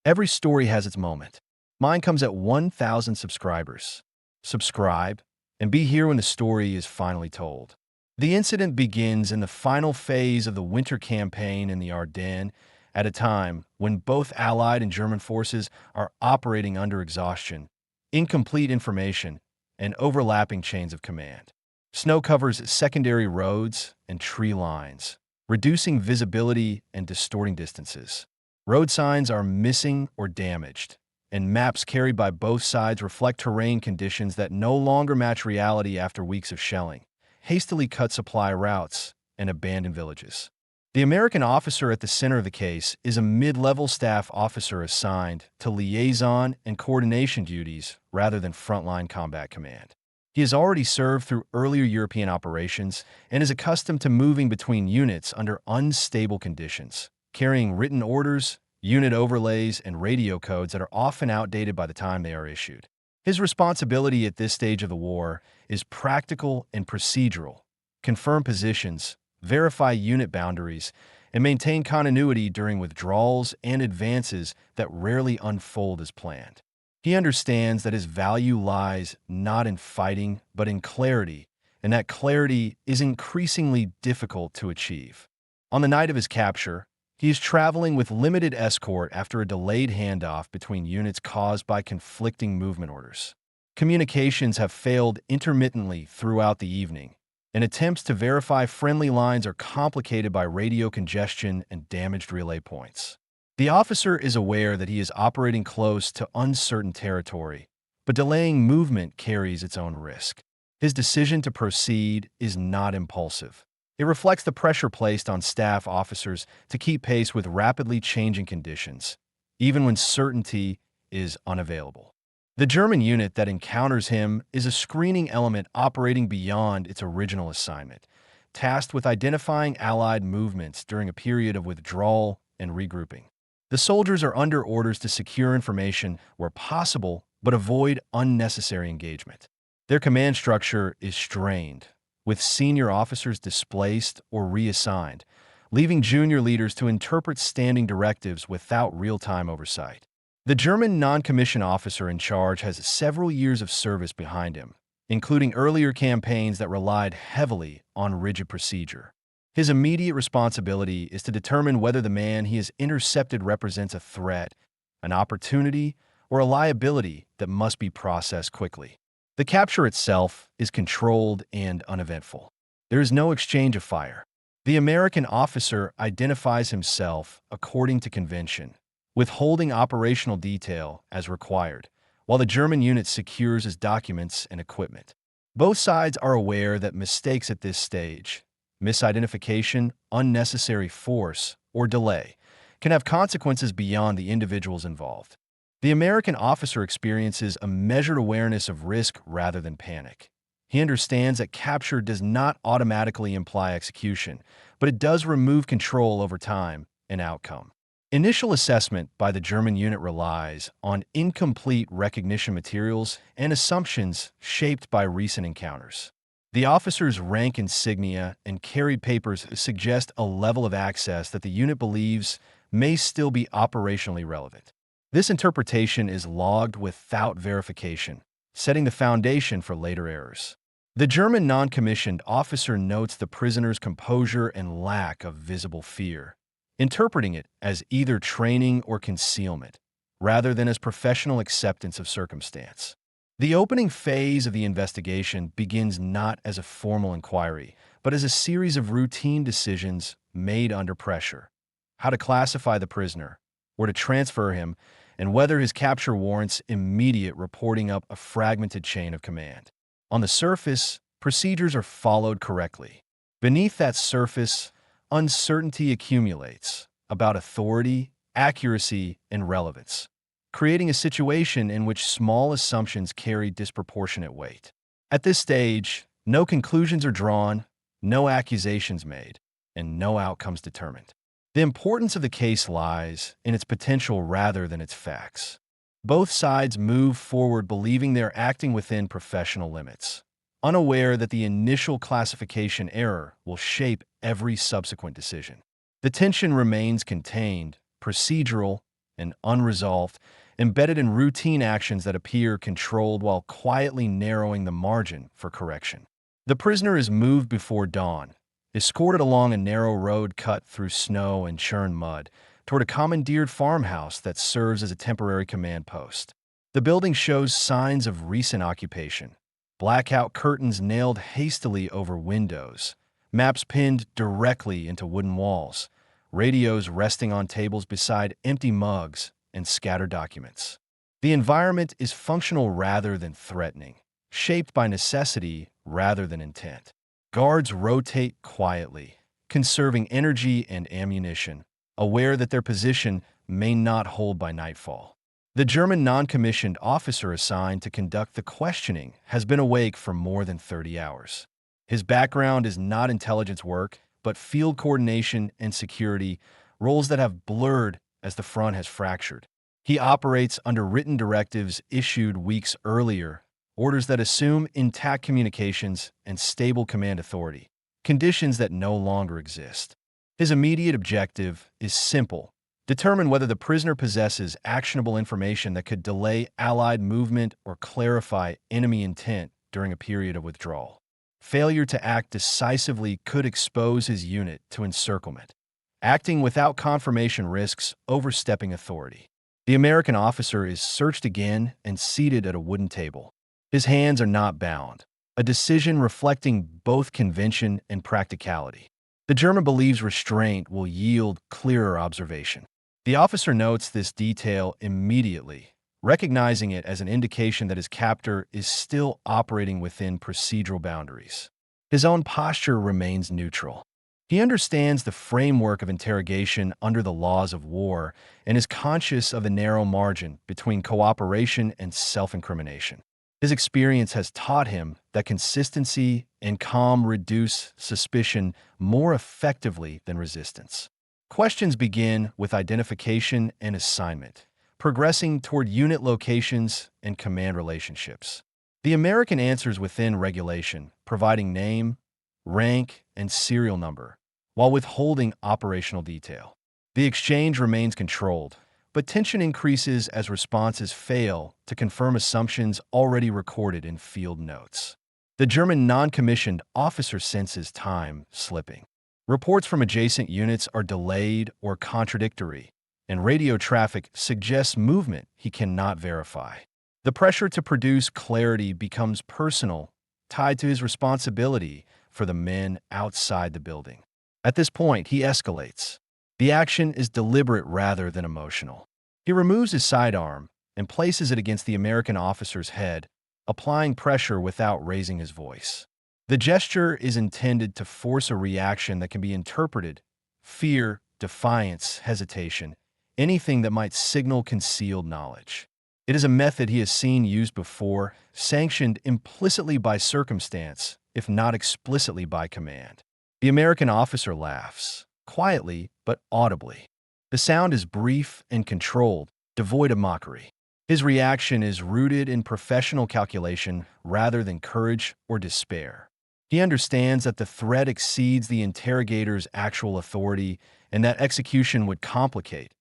Every story has its moment. Mine comes at 1,000 subscribers. Subscribe and be here when the story is finally told. The incident begins in the final phase of the winter campaign in the Ardennes, at a time when both Allied and German forces are operating under exhaustion, incomplete information, and overlapping chains of command. Snow covers secondary roads and tree lines, reducing visibility and distorting distances. Road signs are missing or damaged, and maps carried by both sides reflect terrain conditions that no longer match reality after weeks of shelling, hastily cut supply routes, and abandoned villages. The American officer at the center of the case is a mid-level staff officer assigned to liaison and coordination duties rather than frontline combat command. He has already served through earlier European operations and is accustomed to moving between units under unstable conditions, carrying written orders, unit overlays, and radio codes that are often outdated by the time they are issued. His responsibility at this stage of the war is practical and procedural: confirm positions, verify unit boundaries, and maintain continuity during withdrawals and advances that rarely unfold as planned. He understands that his value lies not in fighting, but in clarity, and that clarity is increasingly difficult to achieve. On the night of his capture, he is traveling with limited escort after a delayed handoff between units caused by conflicting movement orders. Communications have failed intermittently throughout the evening, and attempts to verify friendly lines are complicated by radio congestion and damaged relay points. The officer is aware that he is operating close to uncertain territory, but delaying movement carries its own risk. His decision to proceed is not impulsive. It reflects the pressure placed on staff officers to keep pace with rapidly changing conditions, even when certainty is unavailable. The German unit that encounters him is a screening element operating beyond its original assignment, tasked with identifying Allied movements during a period of withdrawal and regrouping. The soldiers are under orders to secure information where possible, but avoid unnecessary engagement. Their command structure is strained, with senior officers displaced or reassigned, leaving junior leaders to interpret standing directives without real-time oversight. The German non-commissioned officer in charge has several years of service behind him, including earlier campaigns that relied heavily on rigid procedure. His immediate responsibility is to determine whether the man he has intercepted represents a threat, an opportunity, or a liability that must be processed quickly. The capture itself is controlled and uneventful. There is no exchange of fire. The American officer identifies himself according to convention, withholding operational detail as required, while the German unit secures his documents and equipment. Both sides are aware that mistakes at this stage, misidentification, unnecessary force, or delay, can have consequences beyond the individuals involved. The American officer experiences a measured awareness of risk rather than panic. He understands that capture does not automatically imply execution, but it does remove control over time and outcome. Initial assessment by the German unit relies on incomplete recognition materials and assumptions shaped by recent encounters. The officer's rank insignia and carried papers suggest a level of access that the unit believes may still be operationally relevant. This interpretation is logged without verification, setting the foundation for later errors. The German non-commissioned officer notes the prisoner's composure and lack of visible fear, interpreting it as either training or concealment, rather than as professional acceptance of circumstance. The opening phase of the investigation begins not as a formal inquiry, but as a series of routine decisions made under pressure: how to classify the prisoner, where to transfer him, and whether his capture warrants immediate reporting up a fragmented chain of command. On the surface, procedures are followed correctly. Beneath that surface, uncertainty accumulates about authority, accuracy, and relevance, creating a situation in which small assumptions carry disproportionate weight. At this stage, no conclusions are drawn, no accusations made, and no outcomes determined. The importance of the case lies in its potential rather than its facts. Both sides move forward believing they're acting within professional limits, unaware that the initial classification error will shape every subsequent decision. The tension remains contained, procedural, and unresolved, embedded in routine actions that appear controlled while quietly narrowing the margin for correction. The prisoner is moved before dawn, escorted along a narrow road cut through snow and churned mud, toward a commandeered farmhouse that serves as a temporary command post. The building shows signs of recent occupation. Blackout curtains nailed hastily over windows, maps pinned directly into wooden walls, radios resting on tables beside empty mugs and scattered documents. The environment is functional rather than threatening, shaped by necessity rather than intent. Guards rotate quietly, conserving energy and ammunition, aware that their position may not hold by nightfall. The German non-commissioned officer assigned to conduct the questioning has been awake for more than 30 hours. His background is not intelligence work, but field coordination and security, roles that have blurred as the front has fractured. He operates under written directives issued weeks earlier, orders that assume intact communications and stable command authority, conditions that no longer exist. His immediate objective is simple: determine whether the prisoner possesses actionable information that could delay Allied movement or clarify enemy intent during a period of withdrawal. Failure to act decisively could expose his unit to encirclement. Acting without confirmation risks overstepping authority. The American officer is searched again and seated at a wooden table. His hands are not bound, a decision reflecting both convention and practicality. The German believes restraint will yield clearer observation. The officer notes this detail immediately, recognizing it as an indication that his captor is still operating within procedural boundaries. His own posture remains neutral. He understands the framework of interrogation under the laws of war and is conscious of the narrow margin between cooperation and self-incrimination. His experience has taught him that consistency and calm reduce suspicion more effectively than resistance. Questions begin with identification and assignment, progressing toward unit locations and command relationships. The American answers within regulation, providing name, rank, and serial number, while withholding operational detail. The exchange remains controlled, but tension increases as responses fail to confirm assumptions already recorded in field notes. The German non-commissioned officer senses time slipping. Reports from adjacent units are delayed or contradictory, and radio traffic suggests movement he cannot verify. The pressure to produce clarity becomes personal, tied to his responsibility for the men outside the building. At this point, he escalates. The action is deliberate rather than emotional. He removes his sidearm and places it against the American officer's head, applying pressure without raising his voice. The gesture is intended to force a reaction that can be interpreted: fear, defiance, hesitation, anything that might signal concealed knowledge. It is a method he has seen used before, sanctioned implicitly by circumstance, if not explicitly by command. The American officer laughs, quietly but audibly. The sound is brief and controlled, devoid of mockery. His reaction is rooted in professional calculation rather than courage or despair. He understands that the threat exceeds the interrogator's actual authority and that execution would complicate,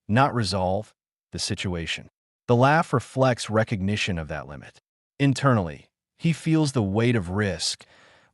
not resolve, the situation. The laugh reflects recognition of that limit. Internally, he feels the weight of risk,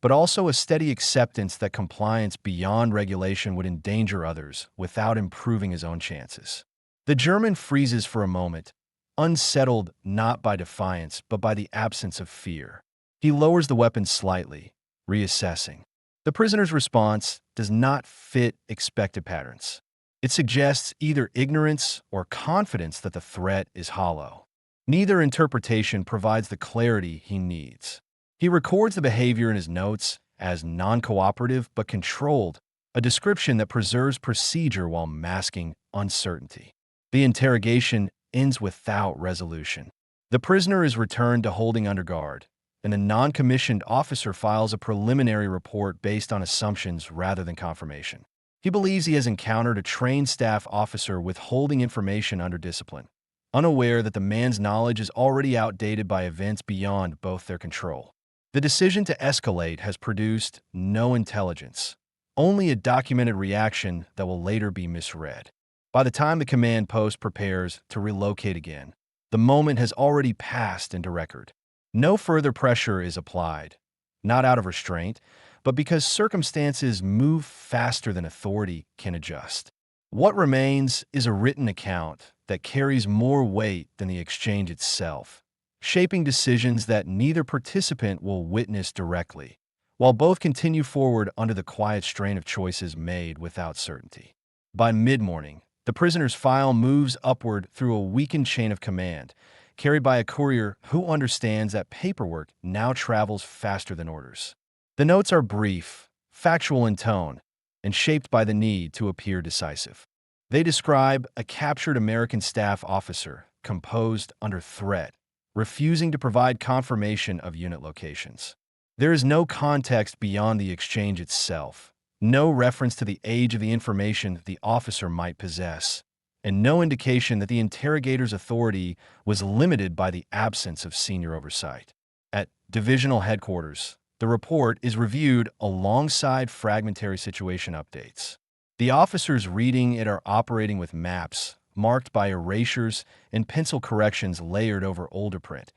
but also a steady acceptance that compliance beyond regulation would endanger others without improving his own chances. The German freezes for a moment, unsettled not by defiance but by the absence of fear. He lowers the weapon slightly, reassessing. The prisoner's response does not fit expected patterns. It suggests either ignorance or confidence that the threat is hollow. Neither interpretation provides the clarity he needs. He records the behavior in his notes as non-cooperative but controlled, a description that preserves procedure while masking uncertainty. The interrogation ends without resolution. The prisoner is returned to holding under guard, and a non-commissioned officer files a preliminary report based on assumptions rather than confirmation. He believes he has encountered a trained staff officer withholding information under discipline, unaware that the man's knowledge is already outdated by events beyond both their control. The decision to escalate has produced no intelligence, only a documented reaction that will later be misread. By the time the command post prepares to relocate again, the moment has already passed into record. No further pressure is applied, not out of restraint, but because circumstances move faster than authority can adjust. What remains is a written account that carries more weight than the exchange itself, shaping decisions that neither participant will witness directly, while both continue forward under the quiet strain of choices made without certainty. By mid-morning, the prisoner's file moves upward through a weakened chain of command, carried by a courier who understands that paperwork now travels faster than orders. The notes are brief, factual in tone, and shaped by the need to appear decisive. They describe a captured American staff officer composed under threat, refusing to provide confirmation of unit locations. There is no context beyond the exchange itself, no reference to the age of the information the officer might possess, and no indication that the interrogator's authority was limited by the absence of senior oversight. At divisional headquarters, the report is reviewed alongside fragmentary situation updates. The officers reading it are operating with maps marked by erasures and pencil corrections layered over older print,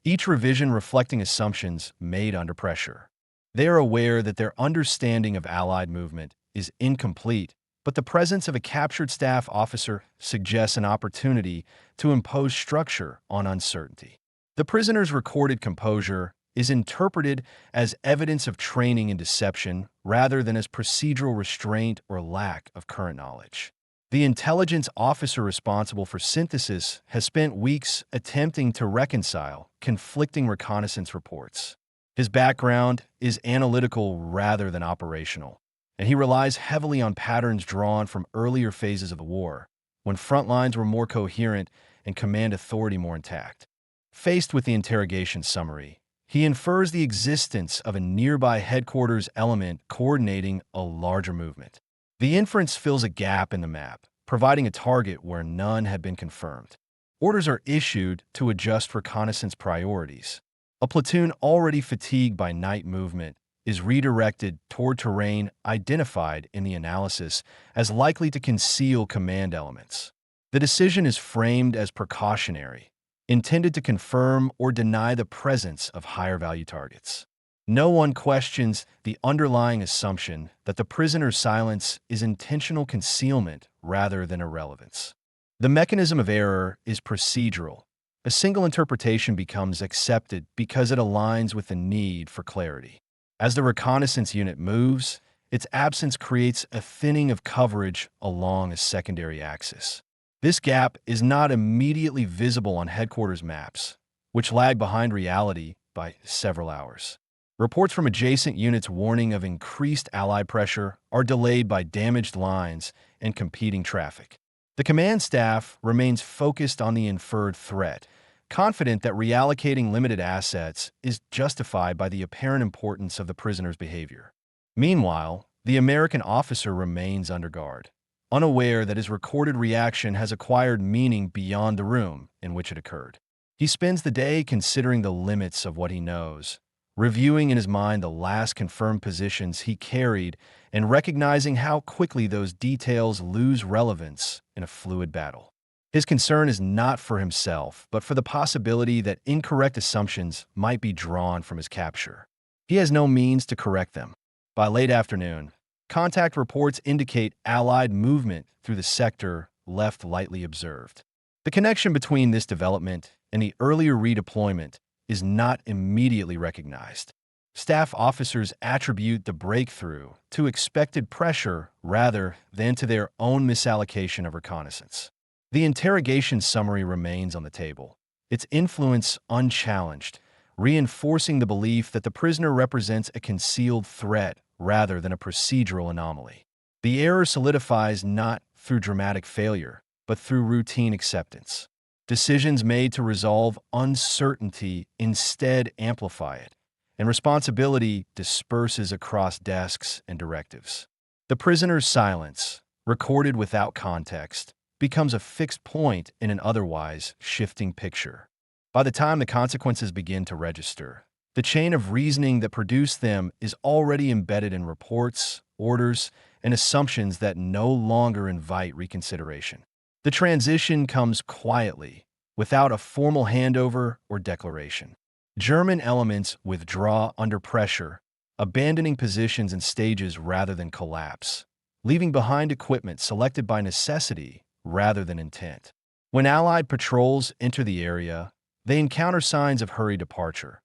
each revision reflecting assumptions made under pressure. They are aware that their understanding of Allied movement is incomplete, but the presence of a captured staff officer suggests an opportunity to impose structure on uncertainty. The prisoner's recorded composure is interpreted as evidence of training in deception rather than as procedural restraint or lack of current knowledge. The intelligence officer responsible for synthesis has spent weeks attempting to reconcile conflicting reconnaissance reports. His background is analytical rather than operational, and he relies heavily on patterns drawn from earlier phases of the war, when front lines were more coherent and command authority more intact. Faced with the interrogation summary, he infers the existence of a nearby headquarters element coordinating a larger movement. The inference fills a gap in the map, providing a target where none had been confirmed. Orders are issued to adjust reconnaissance priorities. A platoon already fatigued by night movement is redirected toward terrain identified in the analysis as likely to conceal command elements. The decision is framed as precautionary, intended to confirm or deny the presence of higher-value targets. No one questions the underlying assumption that the prisoner's silence is intentional concealment rather than irrelevance. The mechanism of error is procedural. A single interpretation becomes accepted because it aligns with the need for clarity. As the reconnaissance unit moves, its absence creates a thinning of coverage along a secondary axis. This gap is not immediately visible on headquarters maps, which lag behind reality by several hours. Reports from adjacent units warning of increased Allied pressure are delayed by damaged lines and competing traffic. The command staff remains focused on the inferred threat, confident that reallocating limited assets is justified by the apparent importance of the prisoner's behavior. Meanwhile, the American officer remains under guard, unaware that his recorded reaction has acquired meaning beyond the room in which it occurred. He spends the day considering the limits of what he knows, reviewing in his mind the last confirmed positions he carried and recognizing how quickly those details lose relevance in a fluid battle. His concern is not for himself, but for the possibility that incorrect assumptions might be drawn from his capture. He has no means to correct them. By late afternoon, contact reports indicate Allied movement through the sector left lightly observed. The connection between this development and the earlier redeployment is not immediately recognized. Staff officers attribute the breakthrough to expected pressure rather than to their own misallocation of reconnaissance. The interrogation summary remains on the table, its influence unchallenged, reinforcing the belief that the prisoner represents a concealed threat rather than a procedural anomaly. The error solidifies not through dramatic failure, but through routine acceptance. Decisions made to resolve uncertainty instead amplify it, and responsibility disperses across desks and directives. The prisoner's silence, recorded without context, becomes a fixed point in an otherwise shifting picture. By the time the consequences begin to register, the chain of reasoning that produced them is already embedded in reports, orders, and assumptions that no longer invite reconsideration. The transition comes quietly, without a formal handover or declaration. German elements withdraw under pressure, abandoning positions and stages rather than collapse, leaving behind equipment selected by necessity rather than intent. When Allied patrols enter the area, they encounter signs of hurried departure: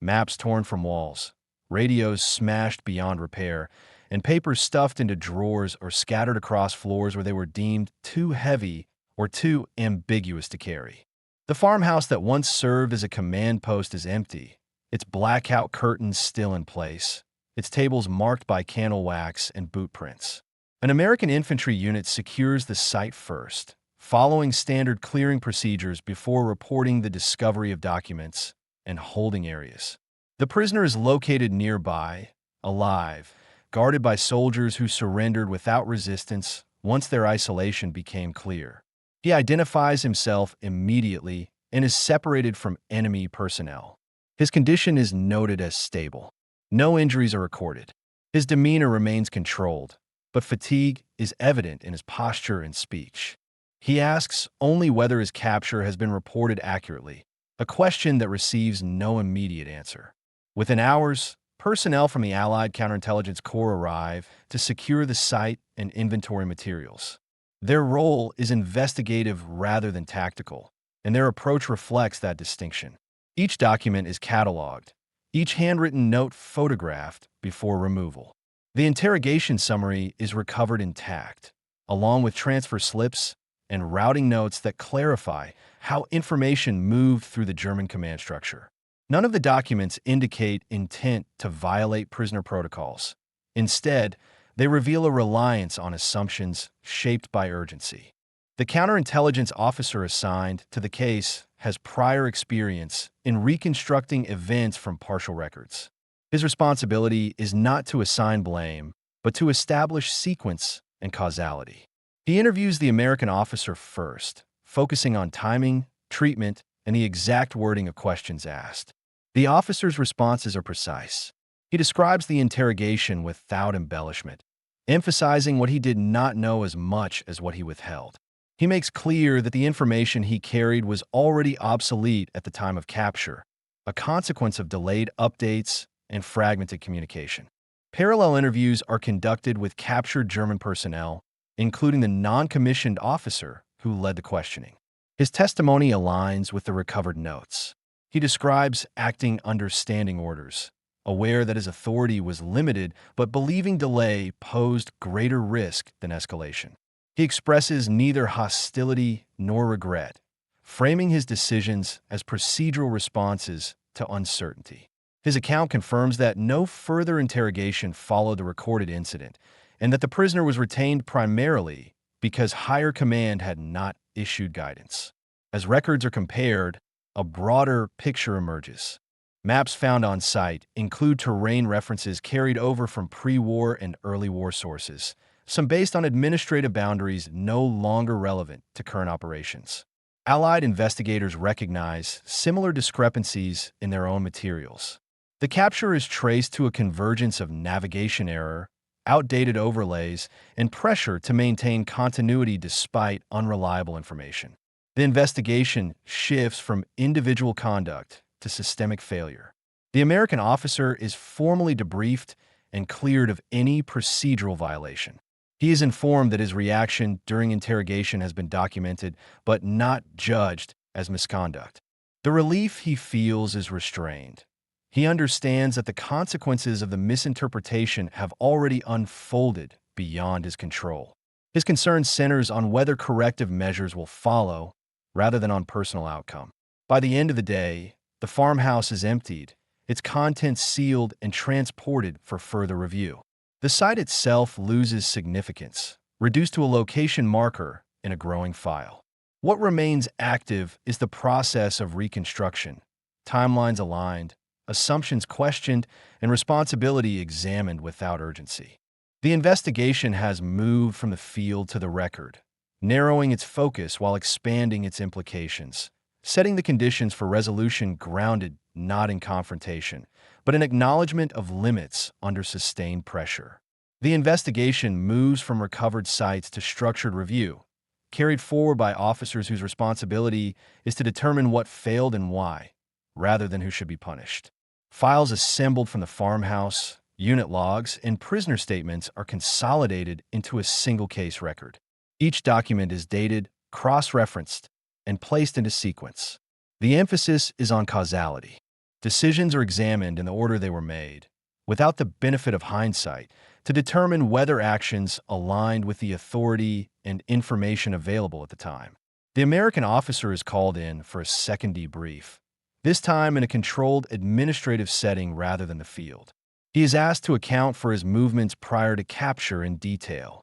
maps torn from walls, radios smashed beyond repair, and papers stuffed into drawers or scattered across floors where they were deemed too heavy or too ambiguous to carry. The farmhouse that once served as a command post is empty, its blackout curtains still in place, its tables marked by candle wax and boot prints. An American infantry unit secures the site first, following standard clearing procedures before reporting the discovery of documents and holding areas. The prisoner is located nearby, alive, guarded by soldiers who surrendered without resistance once their isolation became clear. He identifies himself immediately and is separated from enemy personnel. His condition is noted as stable. No injuries are recorded. His demeanor remains controlled, but fatigue is evident in his posture and speech. He asks only whether his capture has been reported accurately, a question that receives no immediate answer. Within hours, personnel from the Allied Counterintelligence Corps arrive to secure the site and inventory materials. Their role is investigative rather than tactical, and their approach reflects that distinction. Each document is cataloged, each handwritten note photographed before removal. The interrogation summary is recovered intact, along with transfer slips and routing notes that clarify how information moved through the German command structure. None of the documents indicate intent to violate prisoner protocols. Instead, they reveal a reliance on assumptions shaped by urgency. The counterintelligence officer assigned to the case has prior experience in reconstructing events from partial records. His responsibility is not to assign blame, but to establish sequence and causality. He interviews the American officer first, focusing on timing, treatment, and the exact wording of questions asked. The officer's responses are precise. He describes the interrogation without embellishment, emphasizing what he did not know as much as what he withheld. He makes clear that the information he carried was already obsolete at the time of capture, a consequence of delayed updates and fragmented communication. Parallel interviews are conducted with captured German personnel, including the non-commissioned officer who led the questioning. His testimony aligns with the recovered notes. He describes acting under standing orders, aware that his authority was limited but believing delay posed greater risk than escalation. He expresses neither hostility nor regret, framing his decisions as procedural responses to uncertainty. His account confirms that no further interrogation followed the recorded incident, and that the prisoner was retained primarily because higher command had not issued guidance. As records are compared, a broader picture emerges. Maps found on site include terrain references carried over from pre-war and early war sources, some based on administrative boundaries no longer relevant to current operations. Allied investigators recognize similar discrepancies in their own materials. The capture is traced to a convergence of navigation error, outdated overlays, and pressure to maintain continuity despite unreliable information. The investigation shifts from individual conduct to systemic failure. The American officer is formally debriefed and cleared of any procedural violation. He is informed that his reaction during interrogation has been documented, but not judged as misconduct. The relief he feels is restrained. He understands that the consequences of the misinterpretation have already unfolded beyond his control. His concern centers on whether corrective measures will follow, rather than on personal outcome. By the end of the day, the farmhouse is emptied, its contents sealed and transported for further review. The site itself loses significance, reduced to a location marker in a growing file. What remains active is the process of reconstruction, timelines aligned, assumptions questioned, and responsibility examined without urgency. The investigation has moved from the field to the record, narrowing its focus while expanding its implications, setting the conditions for resolution grounded not in confrontation, but in acknowledgement of limits under sustained pressure. The investigation moves from recovered sites to structured review, carried forward by officers whose responsibility is to determine what failed and why, rather than who should be punished. Files assembled from the farmhouse, unit logs, and prisoner statements are consolidated into a single case record. Each document is dated, cross-referenced, and placed into sequence. The emphasis is on causality. Decisions are examined in the order they were made, without the benefit of hindsight, to determine whether actions aligned with the authority and information available at the time. The American officer is called in for a second debrief, this time in a controlled administrative setting rather than the field. He is asked to account for his movements prior to capture in detail,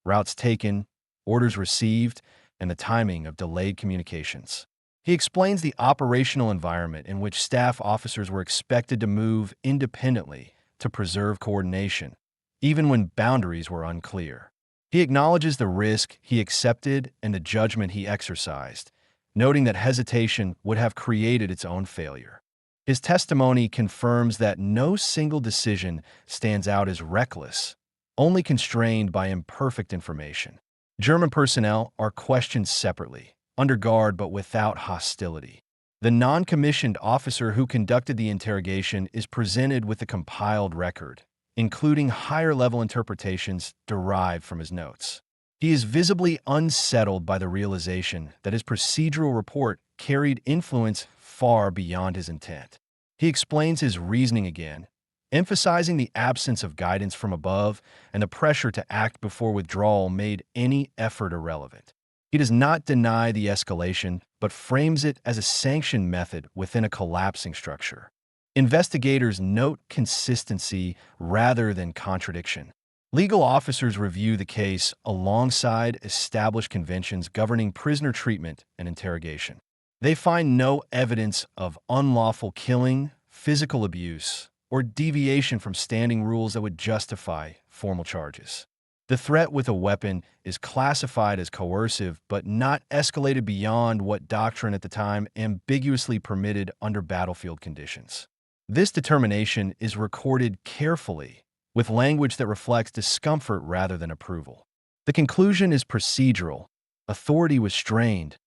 routes taken, orders received, and the timing of delayed communications. He explains the operational environment in which staff officers were expected to move independently to preserve coordination, even when boundaries were unclear. He acknowledges the risk he accepted and the judgment he exercised, noting that hesitation would have created its own failure. His testimony confirms that no single decision stands out as reckless, only constrained by imperfect information. German personnel are questioned separately, under guard but without hostility. The non-commissioned officer who conducted the interrogation is presented with a compiled record, including higher-level interpretations derived from his notes. He is visibly unsettled by the realization that his procedural report carried influence far beyond his intent. He explains his reasoning again, emphasizing the absence of guidance from above and the pressure to act before withdrawal made any effort irrelevant. He does not deny the escalation, but frames it as a sanctioned method within a collapsing structure. Investigators note consistency rather than contradiction. Legal officers review the case alongside established conventions governing prisoner treatment and interrogation. They find no evidence of unlawful killing, physical abuse, or deviation from standing rules that would justify formal charges. The threat with a weapon is classified as coercive but not escalated beyond what doctrine at the time ambiguously permitted under battlefield conditions. This determination is recorded carefully, with language that reflects discomfort rather than approval. The conclusion is procedural. Authority was strained,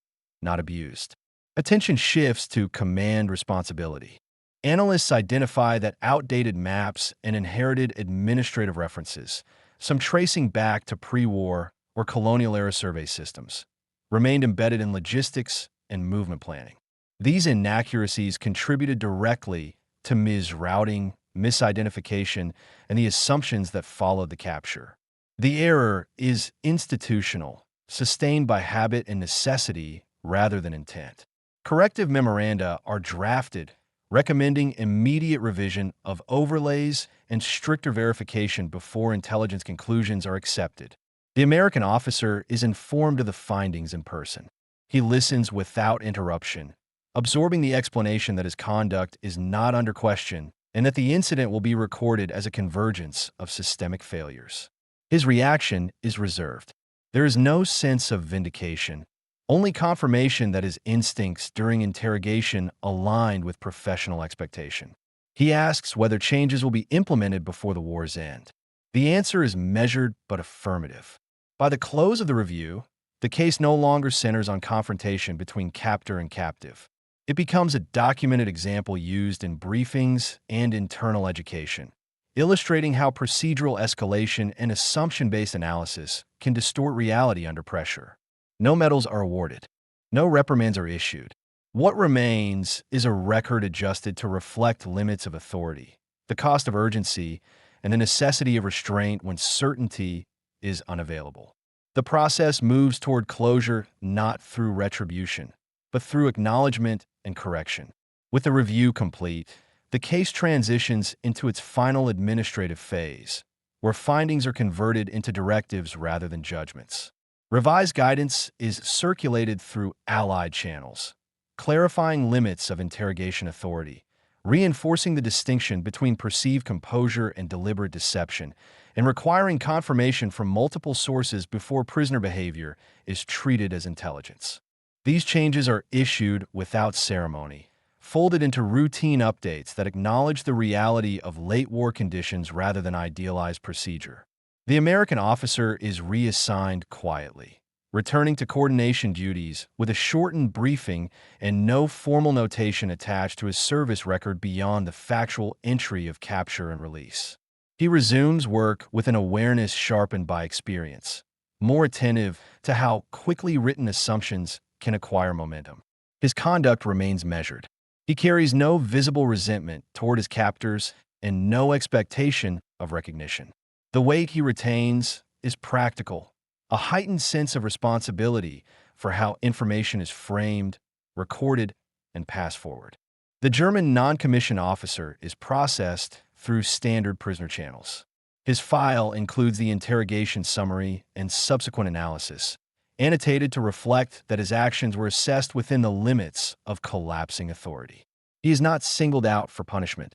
not abused. Attention shifts to command responsibility. Analysts identify that outdated maps and inherited administrative references, some tracing back to pre-war or colonial-era survey systems, remained embedded in logistics and movement planning. These inaccuracies contributed directly to misrouting, misidentification, and the assumptions that followed the capture. The error is institutional, sustained by habit and necessity rather than intent. Corrective memoranda are drafted, recommending immediate revision of overlays and stricter verification before intelligence conclusions are accepted. The American officer is informed of the findings in person. He listens without interruption, absorbing the explanation that his conduct is not under question and that the incident will be recorded as a convergence of systemic failures. His reaction is reserved. There is no sense of vindication, only confirmation that his instincts during interrogation aligned with professional expectation. He asks whether changes will be implemented before the war's end. The answer is measured but affirmative. By the close of the review, the case no longer centers on confrontation between captor and captive. It becomes a documented example used in briefings and internal education, illustrating how procedural escalation and assumption-based analysis can distort reality under pressure. No medals are awarded. No reprimands are issued. What remains is a record adjusted to reflect limits of authority, the cost of urgency, and the necessity of restraint when certainty is unavailable. The process moves toward closure not through retribution, but through acknowledgement and correction. With the review complete, the case transitions into its final administrative phase, where findings are converted into directives rather than judgments. Revised guidance is circulated through allied channels, clarifying limits of interrogation authority, reinforcing the distinction between perceived composure and deliberate deception, and requiring confirmation from multiple sources before prisoner behavior is treated as intelligence. These changes are issued without ceremony, folded into routine updates that acknowledge the reality of late war conditions rather than idealized procedure. The American officer is reassigned quietly, returning to coordination duties with a shortened briefing and no formal notation attached to his service record beyond the factual entry of capture and release. He resumes work with an awareness sharpened by experience, more attentive to how quickly written assumptions can acquire momentum. His conduct remains measured. He carries no visible resentment toward his captors and no expectation of recognition. The weight he retains is practical, a heightened sense of responsibility for how information is framed, recorded, and passed forward. The German non-commissioned officer is processed through standard prisoner channels. His file includes the interrogation summary and subsequent analysis, annotated to reflect that his actions were assessed within the limits of collapsing authority. He is not singled out for punishment,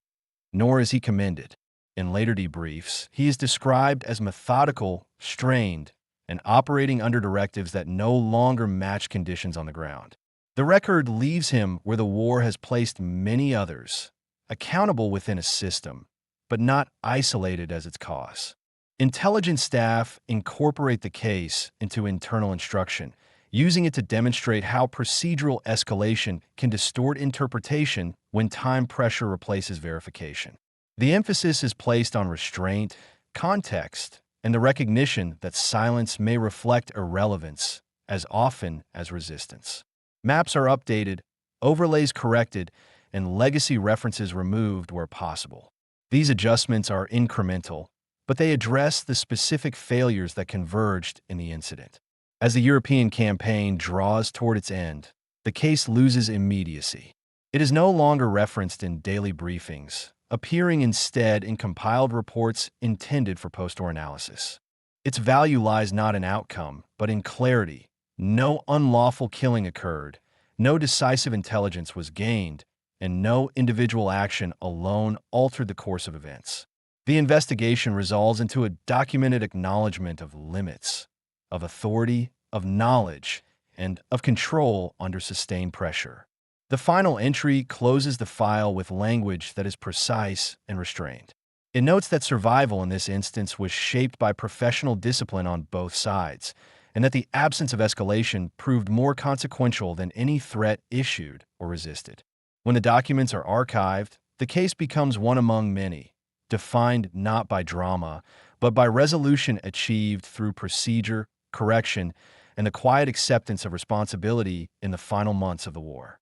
nor is he commended. In later debriefs, he is described as methodical, strained, and operating under directives that no longer match conditions on the ground. The record leaves him where the war has placed many others, accountable within a system, but not isolated as its cause. Intelligence staff incorporate the case into internal instruction, using it to demonstrate how procedural escalation can distort interpretation when time pressure replaces verification. The emphasis is placed on restraint, context, and the recognition that silence may reflect irrelevance as often as resistance. Maps are updated, overlays corrected, and legacy references removed where possible. These adjustments are incremental, but they address the specific failures that converged in the incident. As the European campaign draws toward its end, the case loses immediacy. It is no longer referenced in daily briefings, appearing instead in compiled reports intended for post-war analysis. Its value lies not in outcome, but in clarity. No unlawful killing occurred, no decisive intelligence was gained, and no individual action alone altered the course of events. The investigation resolves into a documented acknowledgement of limits, of authority, of knowledge, and of control under sustained pressure. The final entry closes the file with language that is precise and restrained. It notes that survival in this instance was shaped by professional discipline on both sides, and that the absence of escalation proved more consequential than any threat issued or resisted. When the documents are archived, the case becomes one among many, defined not by drama, but by resolution achieved through procedure, correction, and the quiet acceptance of responsibility in the final months of the war.